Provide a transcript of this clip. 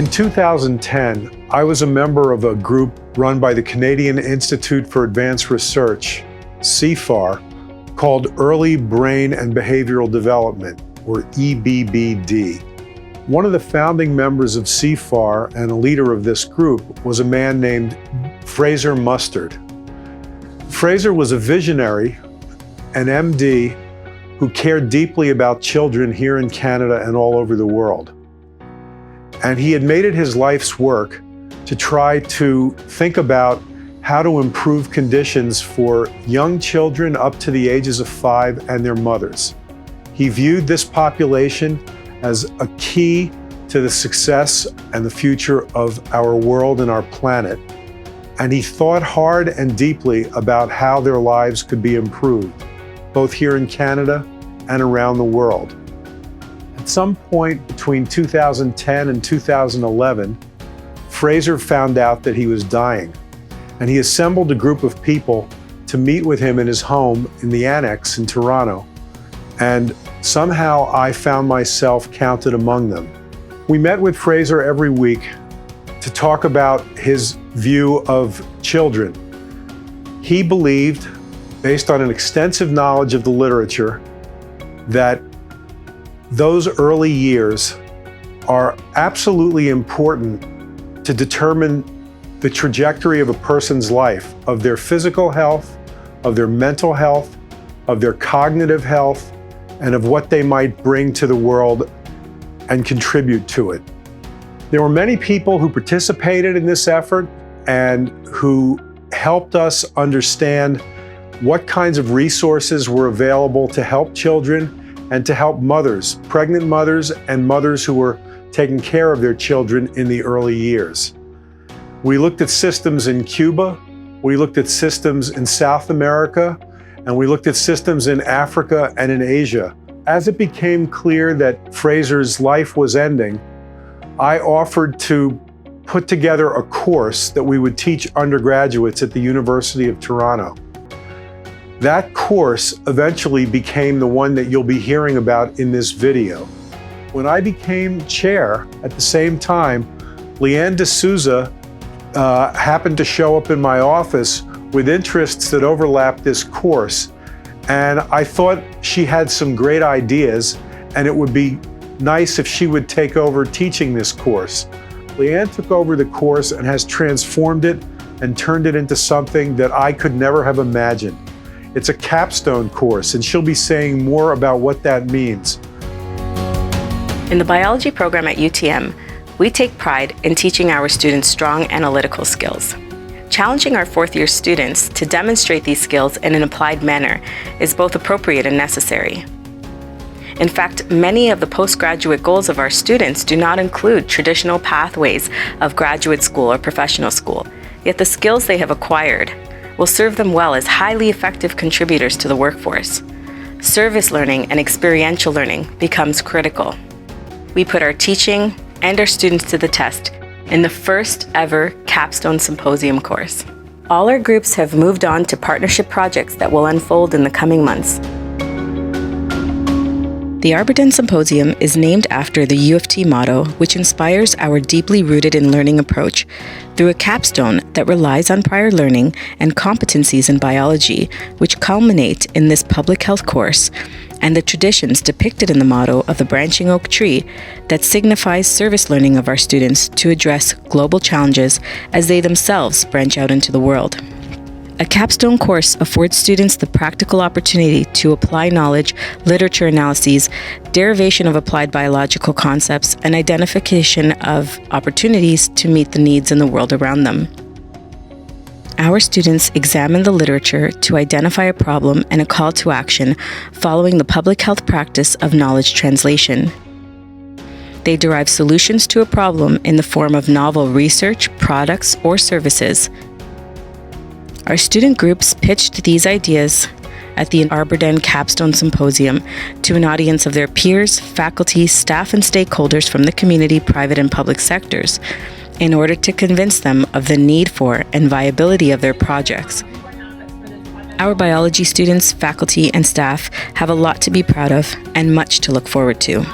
In 2010, I was a member of a group run by the Canadian Institute for Advanced Research, CFAR, called Early Brain and Behavioral Development, or EBBD. One of the founding members of CFAR and a leader of this group was a man named Fraser Mustard. Fraser was a visionary, an MD, who cared deeply about children here in Canada and all over the world. And he had made it his life's work to try to think about how to improve conditions for young children up to the ages of 5 and their mothers. He viewed this population as a key to the success and the future of our world and our planet. And he thought hard and deeply about how their lives could be improved, both here in Canada and around the world. At some point between 2010 and 2011, Fraser found out that he was dying, and he assembled a group of people to meet with him in his home in the Annex in Toronto. And somehow I found myself counted among them. We met with Fraser every week to talk about his view of children. He believed, based on an extensive knowledge of the literature, that those early years are absolutely important to determine the trajectory of a person's life, of their physical health, of their mental health, of their cognitive health, and of what they might bring to the world and contribute to it. There were many people who participated in this effort and who helped us understand what kinds of resources were available to help children and to help mothers, pregnant mothers and mothers who were taking care of their children in the early years. We looked at systems in Cuba, we looked at systems in South America, and we looked at systems in Africa and in Asia. As it became clear that Fraser's life was ending, I offered to put together a course that we would teach undergraduates at the University of Toronto. That course eventually became the one that you'll be hearing about in this video. When I became chair at the same time, Leanne Souza happened to show up in my office with interests that overlapped this course. And I thought she had some great ideas, and it would be nice if she would take over teaching this course. Leanne took over the course and has transformed it and turned it into something that I could never have imagined. It's a capstone course, and she'll be saying more about what that means. In the biology program at UTM, we take pride in teaching our students strong analytical skills. Challenging our fourth-year students to demonstrate these skills in an applied manner is both appropriate and necessary. In fact, many of the postgraduate goals of our students do not include traditional pathways of graduate school or professional school, yet the skills they have acquired will serve them well as highly effective contributors to the workforce. Service learning and experiential learning becomes critical. We put our teaching and our students to the test in the first ever Capstone Symposium course. All our groups have moved on to partnership projects that will unfold in the coming months. The Arbor Den Symposium is named after the U of T motto, which inspires our deeply rooted in learning approach through a capstone that relies on prior learning and competencies in biology, which culminate in this public health course, and the traditions depicted in the motto of the branching oak tree that signifies service learning of our students to address global challenges as they themselves branch out into the world. A capstone course affords students the practical opportunity to apply knowledge, literature analyses, derivation of applied biological concepts, and identification of opportunities to meet the needs in the world around them. Our students examine the literature to identify a problem and a call to action following the public health practice of knowledge translation. They derive solutions to a problem in the form of novel research, products, or services. Our student groups pitched these ideas at the Arbor Den Capstone Symposium to an audience of their peers, faculty, staff, and stakeholders from the community, private, and public sectors in order to convince them of the need for and viability of their projects. Our biology students, faculty, and staff have a lot to be proud of and much to look forward to.